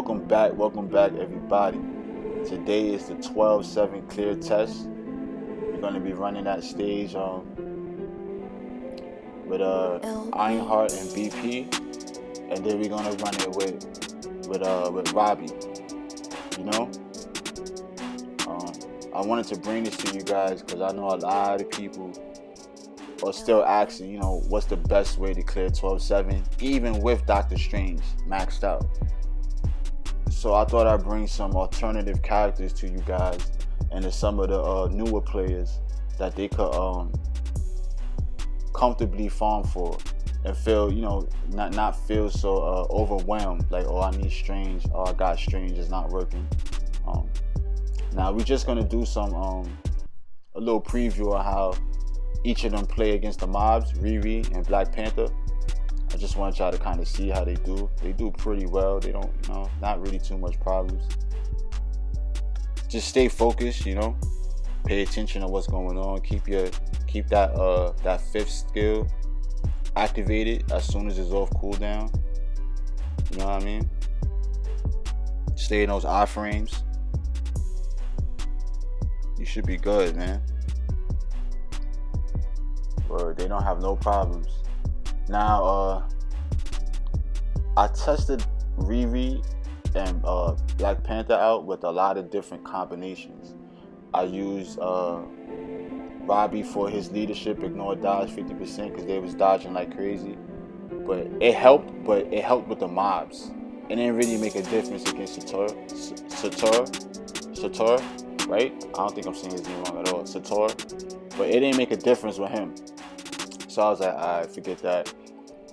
Welcome back everybody. Today is the 12-7 clear test. We're going to be running that stage with Ironheart and BP, and then we're going to run it with Robbie. You know, I wanted to bring this to you guys because I know a lot of people are still asking, you know, what's the best way to clear 12-7, even with Doctor Strange maxed out. So I thought I'd bring some alternative characters to you guys and to some of the newer players that they could comfortably farm for and feel, you know, not feel so overwhelmed, like, oh, I need Strange, oh, I got Strange, it's not working. Now we're just gonna do some a little preview of how each of them play against the mobs, Riri and Black Panther. I just want y'all to kind of see how they do. They do pretty well. They don't, you know, not really too much problems. Just stay focused, you know. Pay attention to what's going on. Keep that fifth skill activated as soon as it's off cooldown. You know what I mean? Stay in those iframes. You should be good, man. Or they don't have no problems. Now, I tested Riri and Black Panther out with a lot of different combinations. I used Robbie for his leadership, ignore dodge 50% because they was dodging like crazy. But it helped with the mobs. It didn't really make a difference against Surtur, right? I don't think I'm saying his name wrong at all. Surtur. But it didn't make a difference with him. So I was like, alright, forget that.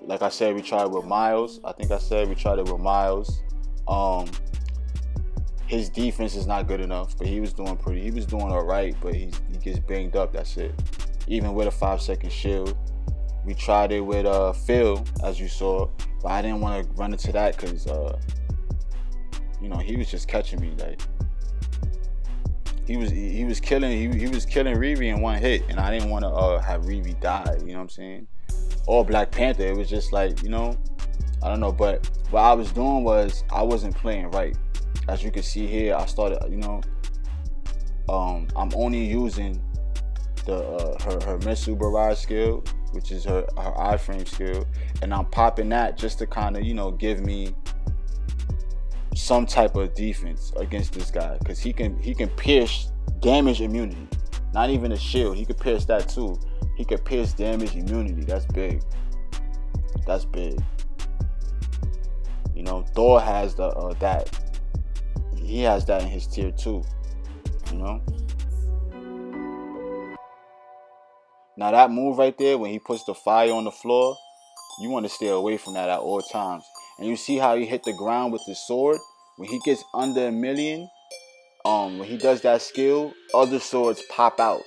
Like I said, we tried with Miles. I think I said we tried it with Miles. His defense is not good enough, but he was doing alright, but he gets banged up, that's it. Even with a 5-second shield. We tried it with Phil, as you saw, but I didn't want to run into that because you know, he was just catching me. Like he was killing Riri in one hit, and I didn't want to have Riri die, you know what I'm saying? Or Black Panther. It was just like, you know, I don't know. But what I was doing was I wasn't playing right. As you can see here, I started, you know, I'm only using the her Mitsu Barrage skill, which is her iframe skill, and I'm popping that just to kind of, you know, give me some type of defense against this guy, because he can pierce damage immunity, not even a shield. He could pierce that too. He could pierce damage immunity. That's big. That's big. You know, Thor has the that. He has that in his tier 2. You know. Now that move right there, when he puts the fire on the floor, you want to stay away from that at all times. And you see how he hit the ground with his sword. When he gets under 1 million, when he does that skill, other swords pop out.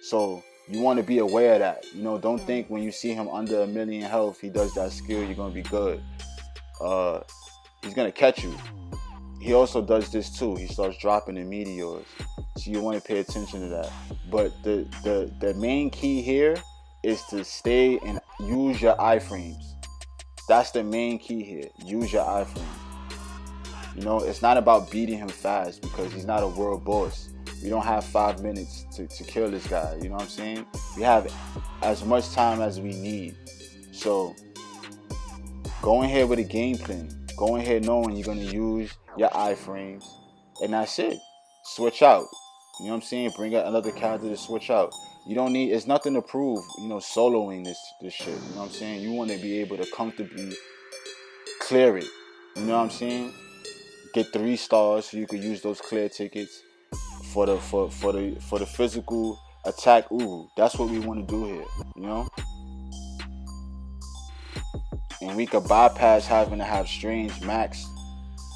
So you want to be aware of that. You know, don't think when you see him under 1 million health, he does that skill, you're going to be good. He's going to catch you. He also does this too. He starts dropping the meteors. So you want to pay attention to that. But the main key here is to stay and use your iframes. That's the main key here. Use your iframes. You know, it's not about beating him fast because he's not a world boss. We don't have 5 minutes to kill this guy, you know what I'm saying? We have as much time as we need. So go in here with a game plan. Go in here knowing you're going to use your iframes, and that's it. Switch out. You know what I'm saying? Bring out another character to switch out. You don't need, it's nothing to prove, you know, soloing this shit. You know what I'm saying? You want to be able to comfortably clear it. You know what I'm saying? Get 3 stars so you can use those clear tickets for the physical attack Uru. That's what we want to do here, you know? And we could bypass having to have Strange max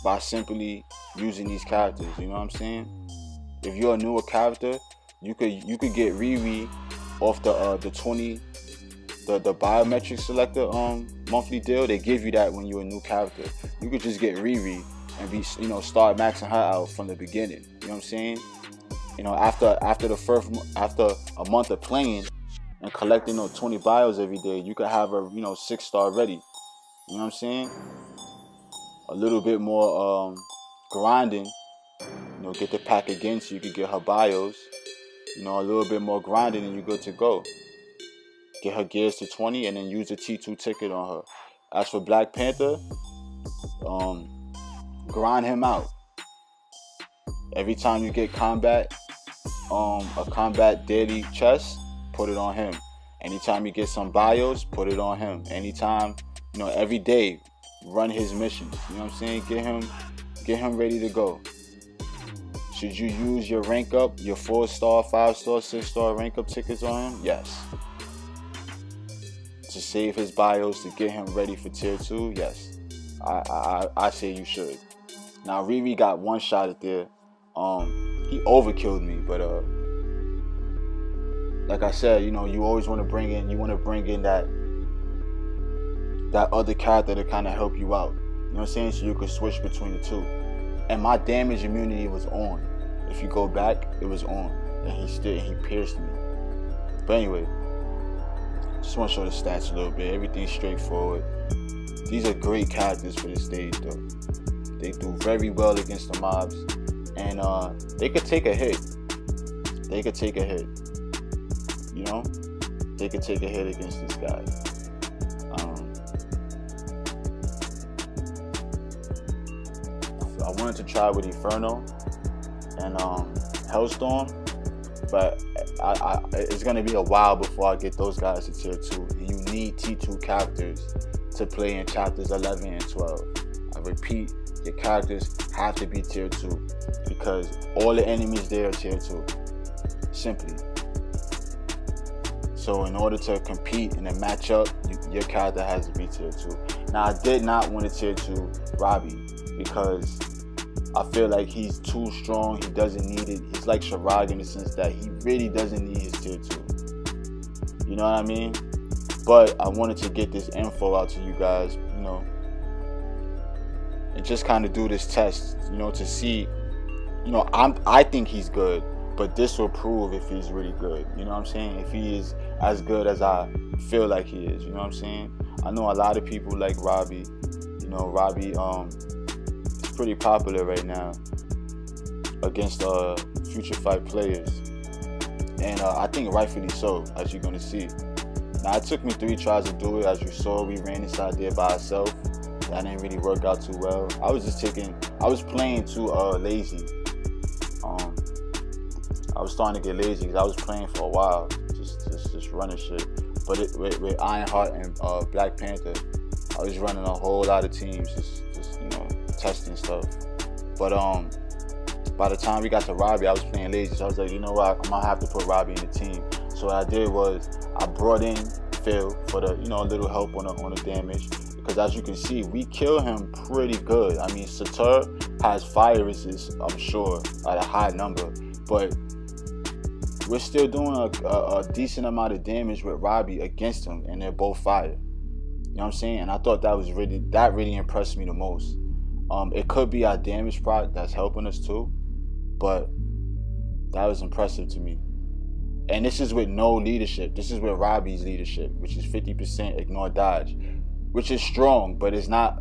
by simply using these characters, you know what I'm saying? If you're a newer character, you could get Riri off the 20 the biometric selector monthly deal. They give you that when you're a new character. You could just get Riri and be, you know, start maxing her out from the beginning. You know what I'm saying? You know, after a month of playing and collecting, you know, 20 bios every day, you could have her, you know, 6-star ready. You know what I'm saying? a little bit more grinding, you know, get the pack again so you can get her bios. You know, a little bit more grinding and you're good to go. Get her gears to 20 and then use the T2 ticket on her. As for Black Panther, grind him out. Every time you get a combat daily chest, put it on him. Anytime you get some bios, put it on him. Anytime, you know, every day, run his missions. You know what I'm saying? Get him ready to go. Should you use your rank up, your 4-star, 5-star, 6-star rank up tickets on him? Yes. To save his bios, to get him ready for tier 2? Yes. I say you should. Now Riri got one shot at there. He overkilled me, but like I said, you know, you always want to bring in that other character to kind of help you out. You know what I'm saying? So you could switch between the two. And my damage immunity was on. If you go back, it was on. And he pierced me. But anyway, just want to show the stats a little bit. Everything's straightforward. These are great characters for this stage though. They do very well against the mobs. And they could take a hit. They could take a hit. You know? They could take a hit against this guy. I wanted to try with Inferno and Hellstorm, but it's going to be a while before I get those guys to tier 2. You need T2 characters to play in chapters 11 and 12. I repeat, your characters have to be tier 2 because all the enemies there are tier 2. Simply. So in order to compete in a matchup, your character has to be tier 2. Now I did not want to tier 2 Robbie because I feel like he's too strong. He doesn't need it. He's like Shirag in the sense that he really doesn't need his tier 2. You know what I mean? But I wanted to get this info out to you guys, you know, and just kind of do this test, you know, to see, you know, I think he's good, but this will prove if he's really good. You know what I'm saying? If he is as good as I feel like he is. You know what I'm saying? I know a lot of people like Robbie. You know, Robbie is pretty popular right now against future fight players, and I think rightfully so, as you're gonna see. Now it took me 3 tries to do it. As you saw, we ran inside there by ourselves. That didn't really work out too well. I was playing too lazy. I was starting to get lazy because I was playing for a while, just running shit. But with Ironheart and Black Panther, I was running a whole lot of teams, just you know, testing stuff. But by the time we got to Robbie, I was playing lazy, so I was like, you know what, I'm gonna have to put Robbie in the team. So what I did was I brought in Phil for the, you know, a little help on the damage, because as you can see, we kill him pretty good. I mean, Surtur has fire resist, I'm sure, at a high number, but we're still doing a decent amount of damage with Robbie against him, and they're both fire. You know what I'm saying? And I thought that really impressed me the most. It could be our damage proc that's helping us too, but that was impressive to me. And this is with no leadership. This is with Robbie's leadership, which is 50% ignore dodge, which is strong, but it's not.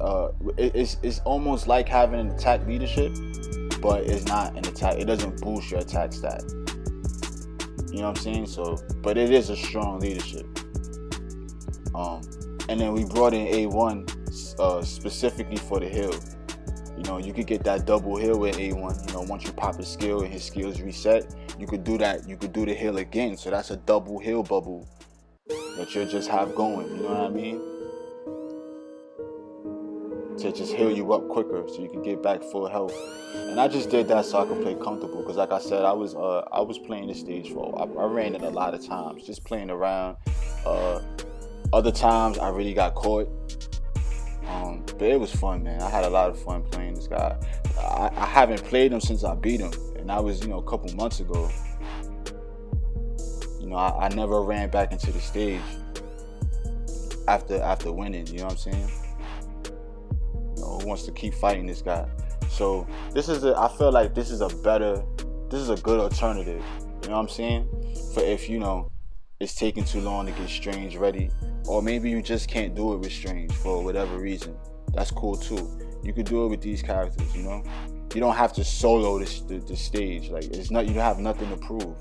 It's almost like having an attack leadership, but it's not an attack. It doesn't boost your attack stat. You know what I'm saying? So, but it is a strong leadership. And then we brought in A1 specifically for the heal. You know, you could get that double heal with A1. You know, once you pop his skill and his skills reset, you could do that. You could do the heal again. So that's a double heal bubble that you'll just have going. You know what I mean? To just heal you up quicker so you can get back full health. And I just did that so I could play comfortable, because like I said, I was playing this stage for I ran it a lot of times, just playing around. Other times I really got caught. But it was fun, man. I had a lot of fun playing this guy. I haven't played him since I beat him, and that was, you know, a couple months ago. You know, I never ran back into the stage after winning. You know what I'm saying? You know, who wants to keep fighting this guy? So I feel like this is a good alternative. You know what I'm saying? For if, you know, it's taking too long to get Strange ready, or maybe you just can't do it with Strange for whatever reason. That's cool too. You could do it with these characters, you know. You don't have to solo the stage. Like, it's not, you have nothing to prove.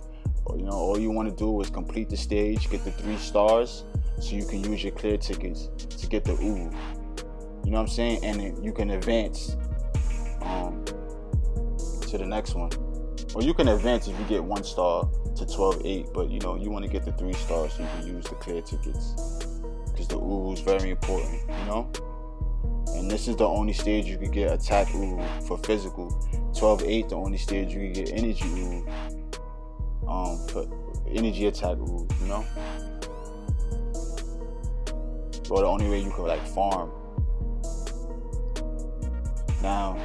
Or, you know, all you want to do is complete the stage, get the 3 stars, so you can use your clear tickets to get the Uwu. You know what I'm saying? And then you can advance to the next one. Or you can advance if you get 1 star to 12-8, but you know, you want to get the 3 stars so you can use the clear tickets. Because the Uwu is very important, you know? And this is the only stage you could get attack Uwu for physical. 12-8, the only stage you could get energy Uwu. For energy attack Uwu, you know? Or the only way you could like farm. Now,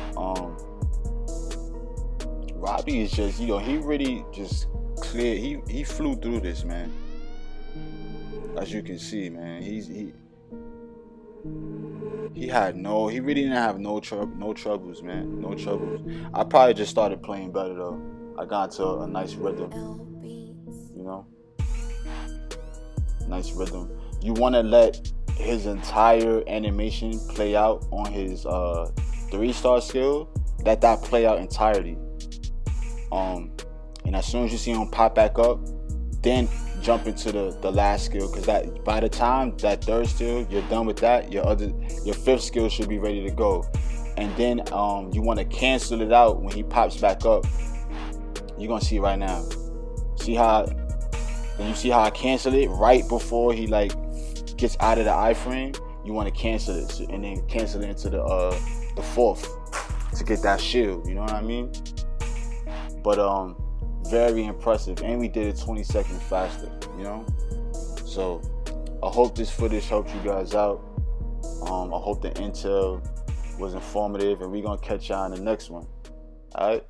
Robbie is just, you know, he really just cleared. He flew through this, man. As you can see, man, he really didn't have no troubles, man, no troubles. I probably just started playing better though. I got into a nice rhythm, you know, nice rhythm. You want to let his entire animation play out on his 3-star skill. Let that play out entirely. And as soon as you see him pop back up, then jump into the last skill, because that by the time that 3rd skill you're done with that, your 5th skill should be ready to go. And then you want to cancel it out when he pops back up. You're gonna see right now. See how? Then you see how I cancel it right before he like gets out of the iframe. You want to cancel it, and then cancel it into the 4th to get that shield. You know what I mean? But very impressive, and we did it 20 seconds faster, you know. So I hope this footage helped you guys out. I hope the intel was informative, and we're gonna catch y'all in the next one. All right.